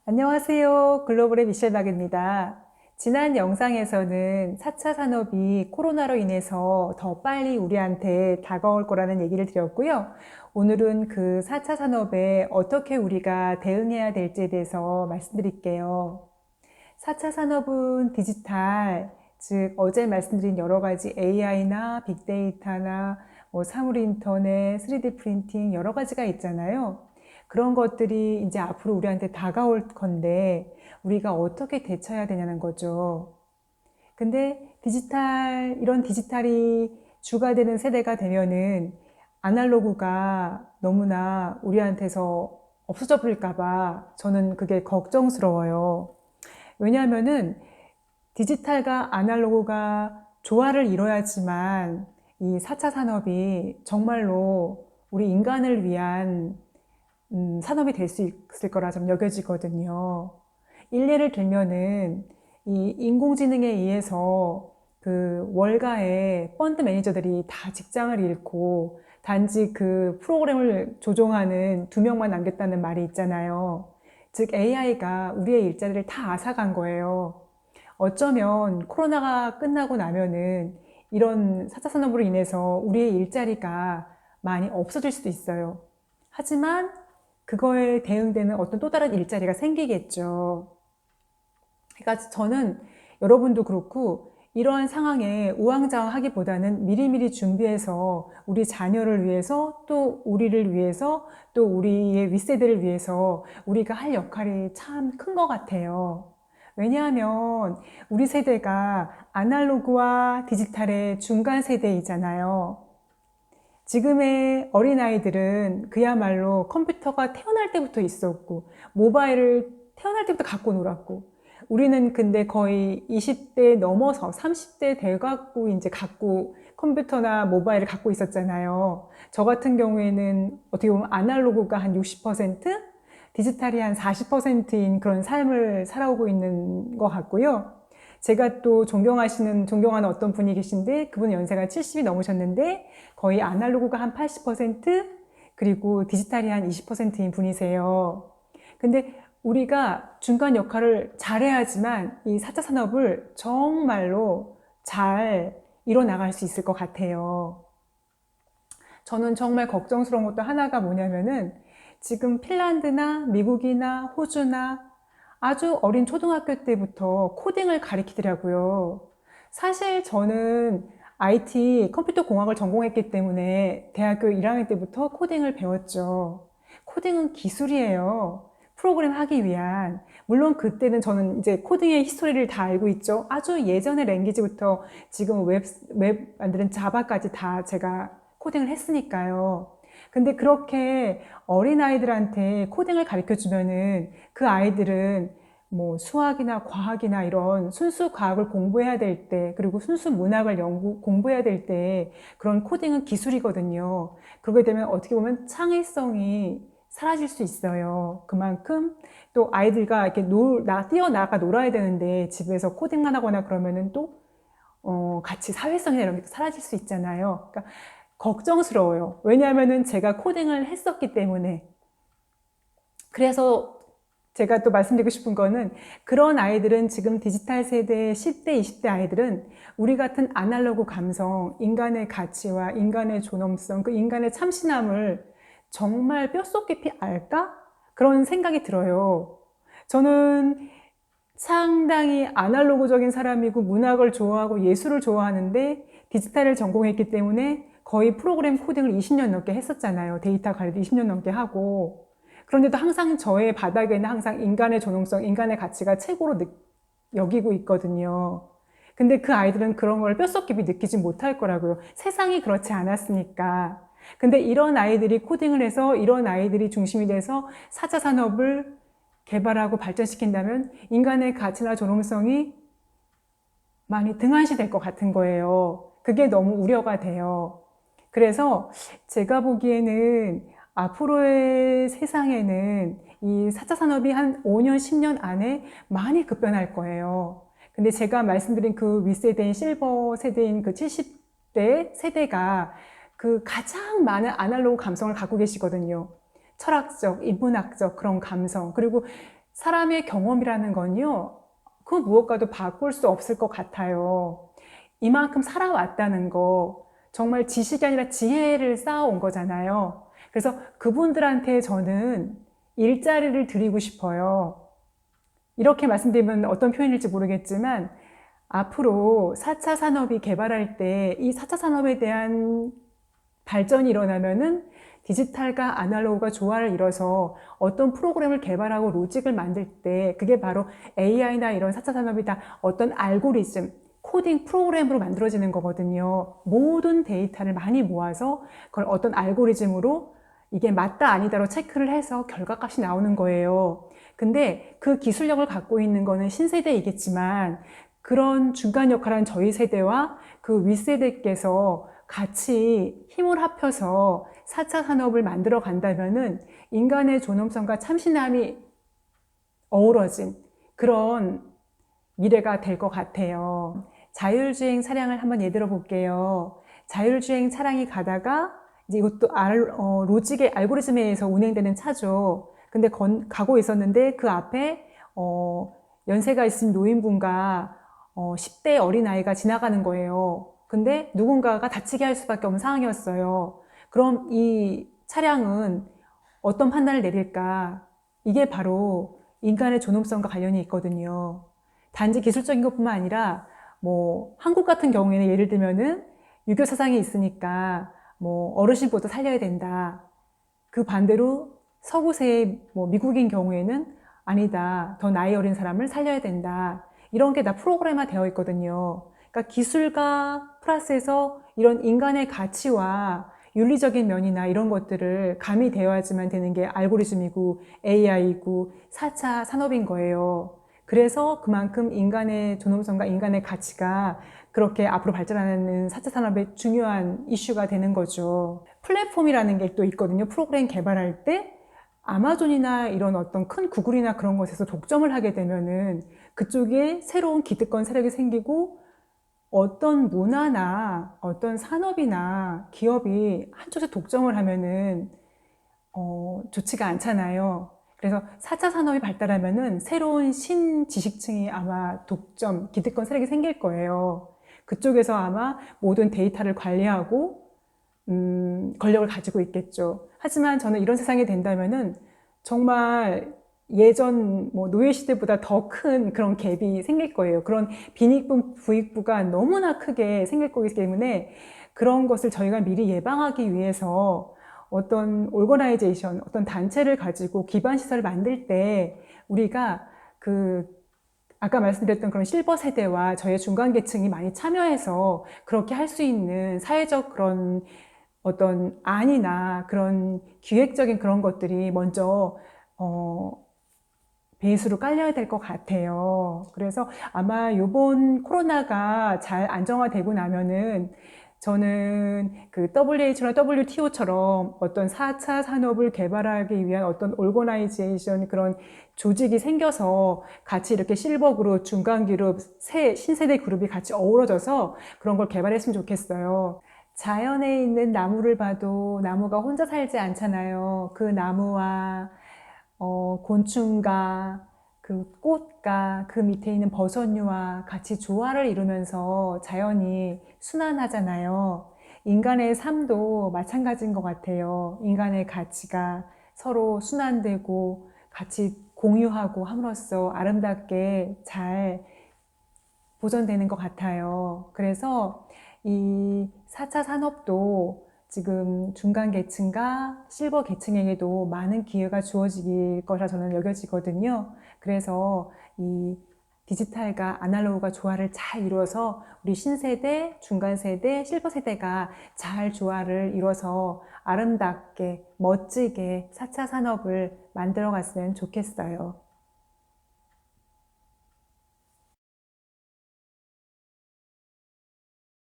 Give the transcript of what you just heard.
안녕하세요. 글로벌의 미셸박입니다. 지난 영상에서는 4차 산업이 코로나로 인해서 더 빨리 우리한테 다가올 거라는 얘기를 드렸고요. 오늘은 그 4차 산업에 어떻게 우리가 대응해야 될지에 대해서 말씀드릴게요. 4차 산업은 디지털, 즉 어제 말씀드린 여러 가지 AI나 빅데이터나 사물 인터넷, 3D 프린팅 여러 가지가 있잖아요. 그런 것들이 이제 앞으로 우리한테 다가올 건데 우리가 어떻게 대처해야 되냐는 거죠. 근데 이런 디지털이 주가 되는 세대가 되면은 아날로그가 너무나 우리한테서 없어져 버릴까봐 저는 그게 걱정스러워요. 왜냐하면은 디지털과 아날로그가 조화를 이뤄야지만 이 4차 산업이 정말로 우리 인간을 위한 산업이 될 수 있을 거라 좀 여겨지거든요. 일례를 들면은 이 인공지능에 의해서 그 월가의 펀드 매니저들이 다 직장을 잃고 단지 그 프로그램을 조종하는 2명만 남겼다는 말이 있잖아요. 즉 AI가 우리의 일자리를 다 앗아간 거예요. 어쩌면 코로나가 끝나고 나면은 이런 4차 산업으로 인해서 우리의 일자리가 많이 없어질 수도 있어요. 하지만 그거에 대응되는 어떤 또 다른 일자리가 생기겠죠. 그러니까 저는 여러분도 그렇고 이러한 상황에 우왕좌왕하기보다는 미리미리 준비해서 우리 자녀를 위해서 또 우리를 위해서 또 우리의 윗세대를 위해서 우리가 할 역할이 참 큰 것 같아요. 왜냐하면 우리 세대가 아날로그와 디지털의 중간 세대이잖아요. 지금의 어린아이들은 그야말로 컴퓨터가 태어날 때부터 있었고 모바일을 태어날 때부터 갖고 놀았고 우리는 근데 거의 20대 넘어서 30대 돼갖고 이제 갖고 컴퓨터나 모바일을 갖고 있었잖아요. 저 같은 경우에는 어떻게 보면 아날로그가 한 60%, 디지털이 한 40%인 그런 삶을 살아오고 있는 것 같고요. 제가 또 존경하는 어떤 분이 계신데 그분 연세가 70이 넘으셨는데 거의 아날로그가 한 80% 그리고 디지털이 한 20%인 분이세요. 근데 우리가 중간 역할을 잘해야지만 이 4차 산업을 정말로 잘 이뤄나갈 수 있을 것 같아요. 저는 정말 걱정스러운 것도 하나가 뭐냐면은 지금 핀란드나 미국이나 호주나 아주 어린 초등학교 때부터 코딩을 가르치더라고요. 사실 저는 IT 컴퓨터 공학을 전공했기 때문에 대학교 1학년 때부터 코딩을 배웠죠. 코딩은 기술이에요. 프로그램 하기 위한. 물론 그때는 저는 이제 코딩의 히스토리를 다 알고 있죠. 아주 예전의 랭귀지부터 지금 웹 만드는 자바까지 다 제가 코딩을 했으니까요. 근데 그렇게 어린아이들한테 코딩을 가르쳐 주면은 그 아이들은 뭐 수학이나 과학이나 이런 순수 과학을 공부해야 될 때, 그리고 순수 문학을 공부해야 될 때, 그런 코딩은 기술이거든요. 그러게 되면 어떻게 보면 창의성이 사라질 수 있어요. 그만큼 또 아이들과 이렇게 뛰어나가 놀아야 되는데 집에서 코딩만 하거나 그러면은 또, 같이 사회성이나 이런 게 사라질 수 있잖아요. 그러니까 걱정스러워요. 왜냐하면은 제가 코딩을 했었기 때문에. 그래서 제가 또 말씀드리고 싶은 거는 그런 아이들은 지금 디지털 세대 10대, 20대 아이들은 우리 같은 아날로그 감성, 인간의 가치와 인간의 존엄성, 그 인간의 참신함을 정말 뼛속 깊이 알까? 그런 생각이 들어요. 저는 상당히 아날로그적인 사람이고 문학을 좋아하고 예술을 좋아하는데 디지털을 전공했기 때문에 거의 프로그램 코딩을 20년 넘게 했었잖아요. 데이터 관리도 20년 넘게 하고. 그런데도 항상 저의 바닥에는 항상 인간의 존엄성, 인간의 가치가 최고로 여기고 있거든요. 근데 그 아이들은 그런 걸 뼛속 깊이 느끼지 못할 거라고요. 세상이 그렇지 않았으니까. 근데 이런 아이들이 코딩을 해서 이런 아이들이 중심이 돼서 4차 산업을 개발하고 발전시킨다면 인간의 가치나 존엄성이 많이 등한시될 것 같은 거예요. 그게 너무 우려가 돼요. 그래서 제가 보기에는 앞으로의 세상에는 이 4차 산업이 한 5년, 10년 안에 많이 급변할 거예요. 근데 제가 말씀드린 그 윗세대인 실버 세대인 그 70대 세대가 그 가장 많은 아날로그 감성을 갖고 계시거든요. 철학적, 인문학적 그런 감성. 그리고 사람의 경험이라는 건요, 그 무엇과도 바꿀 수 없을 것 같아요. 이만큼 살아왔다는 거, 정말 지식이 아니라 지혜를 쌓아온 거잖아요. 그래서 그분들한테 저는 일자리를 드리고 싶어요. 이렇게 말씀드리면 어떤 표현일지 모르겠지만, 앞으로 4차 산업이 개발할 때 이 4차 산업에 대한 발전이 일어나면은 디지털과 아날로그가 조화를 이뤄서 어떤 프로그램을 개발하고 로직을 만들 때 그게 바로 AI나 이런 4차 산업이 다 어떤 알고리즘, 코딩 프로그램으로 만들어지는 거거든요. 모든 데이터를 많이 모아서 그걸 어떤 알고리즘으로 이게 맞다 아니다로 체크를 해서 결과값이 나오는 거예요. 근데 그 기술력을 갖고 있는 거는 신세대이겠지만 그런 중간 역할을 한 저희 세대와 그 윗세대께서 같이 힘을 합쳐서 4차 산업을 만들어 간다면은 인간의 존엄성과 참신함이 어우러진 그런 미래가 될 것 같아요. 자율주행 차량을 한번 예들어 볼게요. 자율주행 차량이 가다가 이제 이것도 로직의 알고리즘에 의해서 운행되는 차죠. 근데 가고 있었는데 그 앞에 연세가 있으신 노인분과 10대 어린아이가 지나가는 거예요. 근데 누군가가 다치게 할 수밖에 없는 상황이었어요. 그럼 이 차량은 어떤 판단을 내릴까? 이게 바로 인간의 존엄성과 관련이 있거든요. 단지 기술적인 것뿐만 아니라 뭐 한국 같은 경우에는 예를 들면은 유교 사상이 있으니까 뭐 어르신부터 살려야 된다. 그 반대로 서구세의 뭐 미국인 경우에는 아니다. 더 나이 어린 사람을 살려야 된다. 이런 게 다 프로그램화 되어 있거든요. 그러니까 기술과 플러스해서 이런 인간의 가치와 윤리적인 면이나 이런 것들을 가미되어야지만 되는 게 알고리즘이고 AI이고 4차 산업인 거예요. 그래서 그만큼 인간의 존엄성과 인간의 가치가 그렇게 앞으로 발전하는 4차 산업의 중요한 이슈가 되는 거죠. 플랫폼이라는 게 또 있거든요. 프로그램 개발할 때 아마존이나 이런 어떤 큰 구글이나 그런 것에서 독점을 하게 되면은 그쪽에 새로운 기득권 세력이 생기고 어떤 문화나 어떤 산업이나 기업이 한쪽에서 독점을 하면은 좋지가 않잖아요. 그래서 4차 산업이 발달하면은 새로운 신지식층이 아마 독점, 기득권 세력이 생길 거예요. 그쪽에서 아마 모든 데이터를 관리하고 권력을 가지고 있겠죠. 하지만 저는 이런 세상이 된다면은 정말 예전 뭐 노예 시대보다 더 큰 그런 갭이 생길 거예요. 그런 빈익분 부익부가 너무나 크게 생길 거기 때문에 그런 것을 저희가 미리 예방하기 위해서 어떤 오거나이제이션, 어떤 단체를 가지고 기반 시설을 만들 때 우리가 그 아까 말씀드렸던 그런 실버 세대와 저의 중간 계층이 많이 참여해서 그렇게 할 수 있는 사회적 그런 어떤 안이나 그런 기획적인 그런 것들이 먼저 베이스로 깔려야 될 것 같아요. 그래서 아마 이번 코로나가 잘 안정화되고 나면은 저는 그 WHO나 WTO처럼 어떤 4차 산업을 개발하기 위한 어떤 오거나이제이션 그런 조직이 생겨서 같이 이렇게 실버 그룹, 중간 그룹, 신세대 그룹이 같이 어우러져서 그런 걸 개발했으면 좋겠어요. 자연에 있는 나무를 봐도 나무가 혼자 살지 않잖아요. 그 나무와 곤충과 그 꽃과 그 밑에 있는 버섯류와 같이 조화를 이루면서 자연이 순환하잖아요. 인간의 삶도 마찬가지인 것 같아요. 인간의 가치가 서로 순환되고 같이 공유하고 함으로써 아름답게 잘 보존되는 것 같아요. 그래서 이 4차 산업도 지금 중간 계층과 실버 계층에게도 많은 기회가 주어질 거라 저는 여겨지거든요. 그래서 이 디지털과 아날로그가 조화를 잘 이루어서 우리 신세대, 중간 세대, 실버 세대가 잘 조화를 이루어서 아름답게, 멋지게 4차 산업을 만들어 갔으면 좋겠어요.